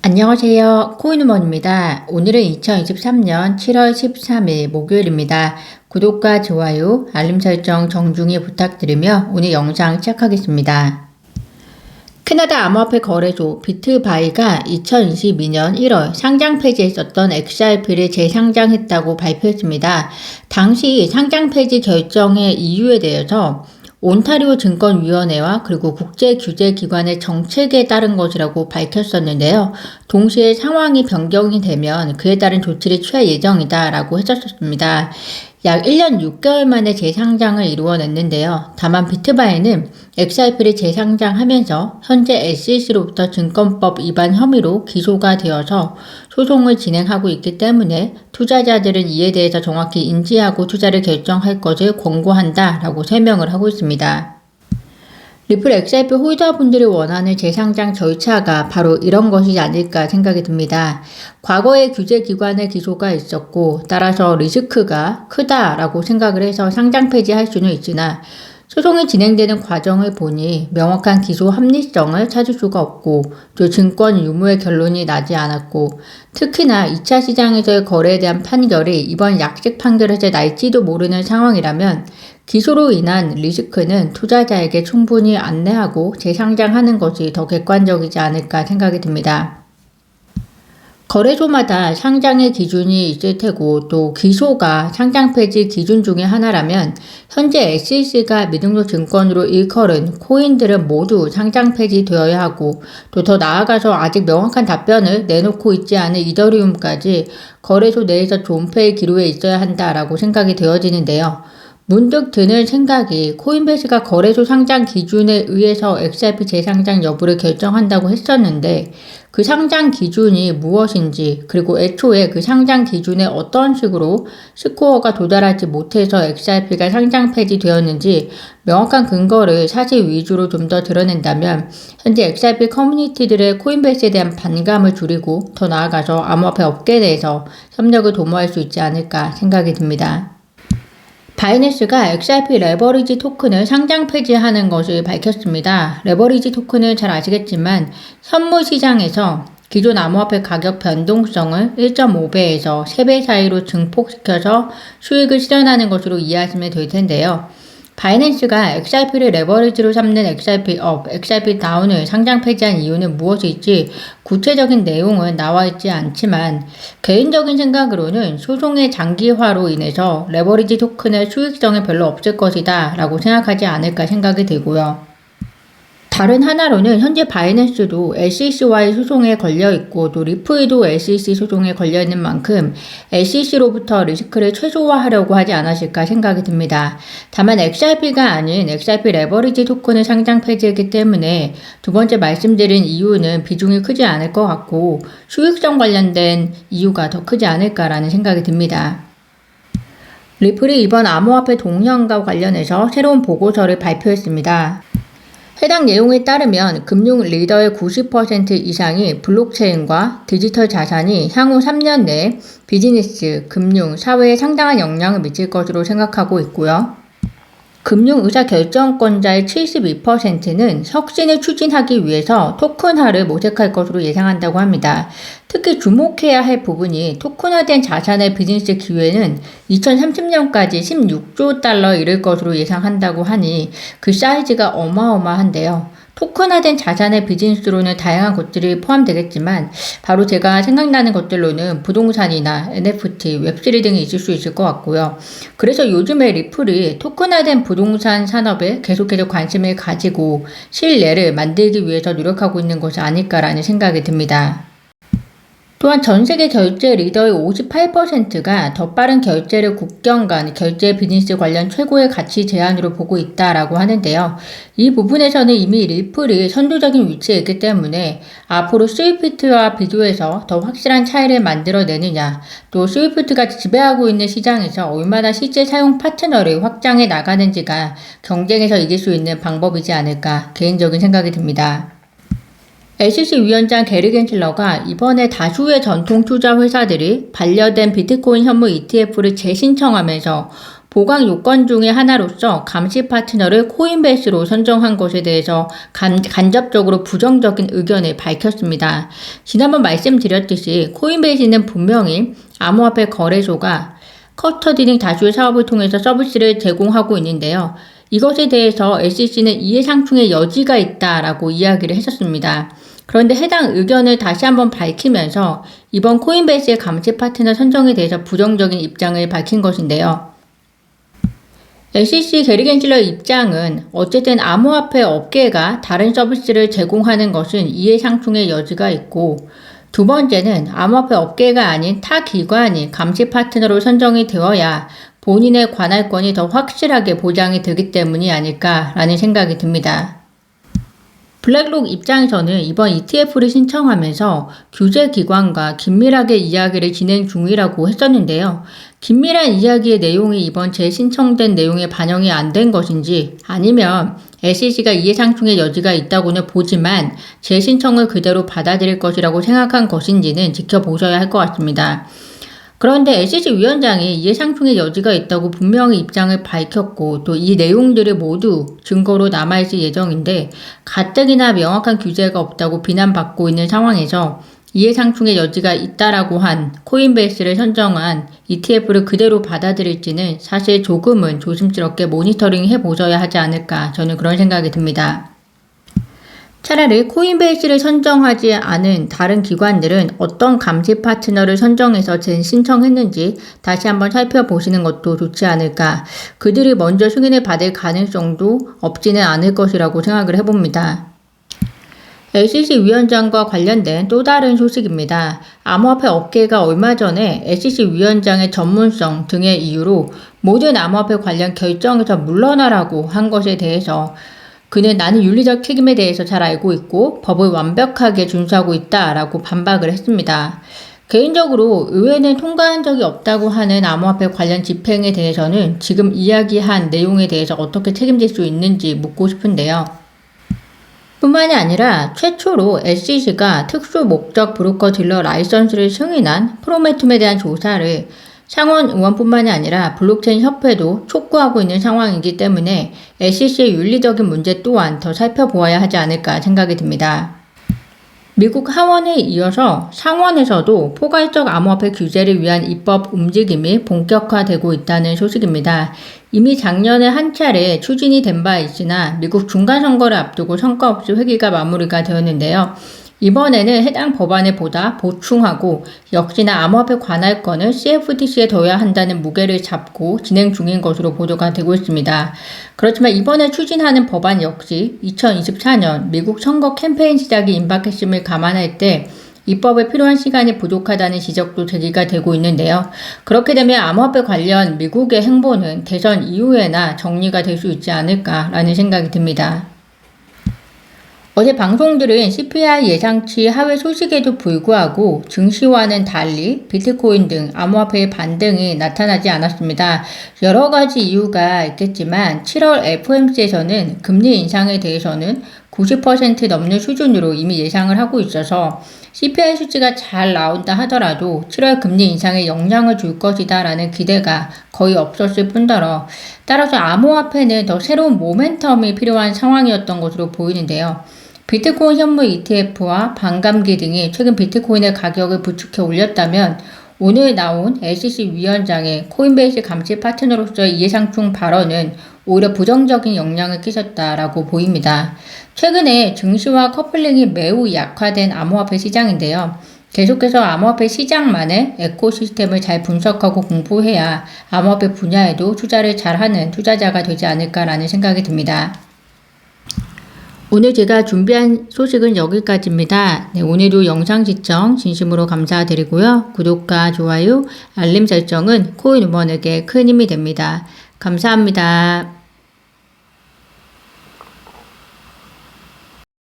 안녕하세요. 코인우먼입니다. 오늘은 2023년 7월 13일 목요일입니다. 구독과 좋아요, 알림 설정 정중히 부탁드리며 오늘 영상 시작하겠습니다. 캐나다 암호화폐 거래소 비트바이가 2022년 1월 상장 폐지했었던 XRP를 재상장했다고 발표했습니다. 당시 상장 폐지 결정의 이유에 대해서 온타리오 증권위원회와 그리고 국제규제기관의 정책에 따른 것이라고 밝혔었는데요. 동시에 상황이 변경이 되면 그에 따른 조치를 취할 예정이다 라고 했었습니다. 약 1년 6개월 만에 재상장을 이루어냈는데요. 다만 비트바이는 XRP를 재상장하면서 현재 SEC로부터 증권법 위반 혐의로 기소가 되어서 소송을 진행하고 있기 때문에 투자자들은 이에 대해서 정확히 인지하고 투자를 결정할 것을 권고한다 라고 설명을 하고 있습니다. 리플 XRP 홀더분들이 원하는 재상장 절차가 바로 이런 것이 아닐까 생각이 듭니다. 과거에 규제기관의 기소가 있었고 따라서 리스크가 크다라고 생각을 해서 상장 폐지할 수는 있으나 소송이 진행되는 과정을 보니 명확한 기소 합리성을 찾을 수가 없고 또 증권 유무의 결론이 나지 않았고 특히나 2차 시장에서의 거래에 대한 판결이 이번 약식 판결에서 날지도 모르는 상황이라면 기소로 인한 리스크는 투자자에게 충분히 안내하고 재상장하는 것이 더 객관적이지 않을까 생각이 듭니다. 거래소마다 상장의 기준이 있을 테고 또 기소가 상장 폐지 기준 중에 하나라면 현재 SEC가 미등록 증권으로 일컬은 코인들은 모두 상장 폐지되어야 하고 또 더 나아가서 아직 명확한 답변을 내놓고 있지 않은 이더리움까지 거래소 내에서 존폐의 기로에 있어야 한다라고 생각이 되어지는데요. 문득 드는 생각이 코인베이스가 거래소 상장 기준에 의해서 XRP 재상장 여부를 결정한다고 했었는데 그 상장 기준이 무엇인지 그리고 애초에 그 상장 기준에 어떤 식으로 스코어가 도달하지 못해서 XRP가 상장 폐지되었는지 명확한 근거를 사실 위주로 좀 더 드러낸다면 현재 XRP 커뮤니티들의 코인베이스에 대한 반감을 줄이고 더 나아가서 암호화폐 업계 내에서 협력을 도모할 수 있지 않을까 생각이 듭니다. 바이낸스가 XRP 레버리지 토큰을 상장 폐지하는 것을 밝혔습니다. 레버리지 토큰은 잘 아시겠지만 선물 시장에서 기존 암호화폐 가격 변동성을 1.5배에서 3배 사이로 증폭시켜서 수익을 실현하는 것으로 이해하시면 될 텐데요. 바이낸스가 XRP를 레버리지로 삼는 XRP 업, XRP 다운을 상장 폐지한 이유는 무엇일지 구체적인 내용은 나와 있지 않지만 개인적인 생각으로는 소송의 장기화로 인해서 레버리지 토큰의 수익성이 별로 없을 것이다 라고 생각하지 않을까 생각이 들고요. 다른 하나로는 현재 바이낸스도 SEC와의 소송에 걸려있고 또 리플도 SEC 소송에 걸려있는 만큼 SEC로부터 리스크를 최소화하려고 하지 않았을까 생각이 듭니다. 다만 XRP가 아닌 XRP 레버리지 토큰을 상장 폐지했기 때문에 두 번째 말씀드린 이유는 비중이 크지 않을 것 같고 수익성 관련된 이유가 더 크지 않을까라는 생각이 듭니다. 리플이 이번 암호화폐 동향과 관련해서 새로운 보고서를 발표했습니다. 해당 내용에 따르면 금융 리더의 90% 이상이 블록체인과 디지털 자산이 향후 3년 내에 비즈니스, 금융, 사회에 상당한 영향을 미칠 것으로 생각하고 있고요. 금융 의사결정권자의 72%는 혁신을 추진하기 위해서 토큰화를 모색할 것으로 예상한다고 합니다. 특히 주목해야 할 부분이 토큰화된 자산의 비즈니스 기회는 2030년까지 16조 달러에 이를 것으로 예상한다고 하니 그 사이즈가 어마어마한데요. 토큰화된 자산의 비즈니스로는 다양한 것들이 포함되겠지만 바로 제가 생각나는 것들로는 부동산이나 NFT, 웹3 등이 있을 수 있을 것 같고요. 그래서 요즘에 리플이 토큰화된 부동산 산업에 계속해서 관심을 가지고 실내를 만들기 위해서 노력하고 있는 것이 아닐까라는 생각이 듭니다. 또한 전세계 결제 리더의 58%가 더 빠른 결제를 국경 간 결제 비즈니스 관련 최고의 가치 제안으로 보고 있다라고 하는데요. 이 부분에서는 이미 리플이 선도적인 위치에 있기 때문에 앞으로 스위프트와 비교해서 더 확실한 차이를 만들어내느냐, 또 스위프트가 지배하고 있는 시장에서 얼마나 실제 사용 파트너를 확장해 나가는지가 경쟁에서 이길 수 있는 방법이지 않을까 개인적인 생각이 듭니다. SEC 위원장 게리 겐틀러가 이번에 다수의 전통 투자 회사들이 반려된 비트코인 현물 ETF를 재신청하면서 보강 요건 중의 하나로서 감시 파트너를 코인베이스로 선정한 것에 대해서 간접적으로 부정적인 의견을 밝혔습니다. 지난번 말씀드렸듯이 코인베이스는 분명히 암호화폐 거래소가 커스터디링 다수의 사업을 통해서 서비스를 제공하고 있는데요. 이것에 대해서 SEC는 이해상충의 여지가 있다라고 이야기를 했었습니다. 그런데 해당 의견을 다시 한번 밝히면서 이번 코인베이스의 감시 파트너 선정에 대해서 부정적인 입장을 밝힌 것인데요. SEC 게리 겐슬러의 입장은 어쨌든 암호화폐 업계가 다른 서비스를 제공하는 것은 이해상충의 여지가 있고, 두 번째는 암호화폐 업계가 아닌 타 기관이 감시 파트너로 선정이 되어야 본인의 관할권이 더 확실하게 보장이 되기 때문이 아닐까라는 생각이 듭니다. 블랙록 입장에서는 이번 ETF를 신청하면서 규제기관과 긴밀하게 이야기를 진행 중이라고 했었는데요. 긴밀한 이야기의 내용이 이번 재신청된 내용에 반영이 안 된 것인지, 아니면 SEC가 이해상충의 여지가 있다고는 보지만 재신청을 그대로 받아들일 것이라고 생각한 것인지는 지켜보셔야 할 것 같습니다. 그런데 SEC 위원장이 이해상충의 여지가 있다고 분명히 입장을 밝혔고, 또 이 내용들이 모두 증거로 남아있을 예정인데 가뜩이나 명확한 규제가 없다고 비난받고 있는 상황에서 이해상충의 여지가 있다라고 한 코인베이스를 선정한 ETF를 그대로 받아들일지는 사실 조금은 조심스럽게 모니터링 해보셔야 하지 않을까, 저는 그런 생각이 듭니다. 차라리 코인베이스를 선정하지 않은 다른 기관들은 어떤 감시 파트너를 선정해서 신청했는지 다시 한번 살펴보시는 것도 좋지 않을까. 그들이 먼저 승인을 받을 가능성도 없지는 않을 것이라고 생각을 해봅니다. SEC 위원장과 관련된 또 다른 소식입니다. 암호화폐 업계가 얼마 전에 SEC 위원장의 전문성 등의 이유로 모든 암호화폐 관련 결정에서 물러나라고 한 것에 대해서 그는 나는 윤리적 책임에 대해서 잘 알고 있고 법을 완벽하게 준수하고 있다라고 반박을 했습니다. 개인적으로 의회는 통과한 적이 없다고 하는 암호화폐 관련 집행에 대해서는 지금 이야기한 내용에 대해서 어떻게 책임질 수 있는지 묻고 싶은데요. 뿐만이 아니라 최초로 SEC가 특수 목적 브로커 딜러 라이선스를 승인한 프로메툼에 대한 조사를 상원 의원뿐만이 아니라 블록체인 협회도 촉구하고 있는 상황이기 때문에 SEC의 윤리적인 문제 또한 더 살펴보아야 하지 않을까 생각이 듭니다. 미국 하원에 이어서 상원에서도 포괄적 암호화폐 규제를 위한 입법 움직임이 본격화되고 있다는 소식입니다. 이미 작년에 한 차례 추진이 된 바 있으나 미국 중간선거를 앞두고 성과 없이 회기가 마무리가 되었는데요. 이번에는 해당 법안을 보다 보충하고 역시나 암호화폐 관할권을 CFTC에 둬야 한다는 무게를 잡고 진행 중인 것으로 보도가 되고 있습니다. 그렇지만 이번에 추진하는 법안 역시 2024년 미국 선거 캠페인 시작이 임박했음을 감안할 때 입법에 필요한 시간이 부족하다는 지적도 제기가 되고 있는데요. 그렇게 되면 암호화폐 관련 미국의 행보는 대선 이후에나 정리가 될 수 있지 않을까라는 생각이 듭니다. 어제 방송들은 CPI 예상치 하회 소식에도 불구하고 증시와는 달리 비트코인 등 암호화폐의 반등이 나타나지 않았습니다. 여러 가지 이유가 있겠지만 7월 FOMC에서는 금리 인상에 대해서는 90% 넘는 수준으로 이미 예상을 하고 있어서 CPI 수치가 잘 나온다 하더라도 7월 금리 인상에 영향을 줄 것이다 라는 기대가 거의 없었을 뿐더러 따라서 암호화폐는 더 새로운 모멘텀이 필요한 상황이었던 것으로 보이는데요. 비트코인 현물 ETF와 반감기 등이 최근 비트코인의 가격을 부축해 올렸다면 오늘 나온 SEC 위원장의 코인베이스 감시 파트너로서의 이해상충 발언은 오히려 부정적인 영향을 끼쳤다라고 보입니다. 최근에 증시와 커플링이 매우 약화된 암호화폐 시장인데요. 계속해서 암호화폐 시장만의 에코시스템을 잘 분석하고 공부해야 암호화폐 분야에도 투자를 잘하는 투자자가 되지 않을까라는 생각이 듭니다. 오늘 제가 준비한 소식은 여기까지입니다. 네, 오늘도 영상 시청 진심으로 감사드리고요. 구독과 좋아요, 알림 설정은 코인우먼에게 큰 힘이 됩니다. 감사합니다.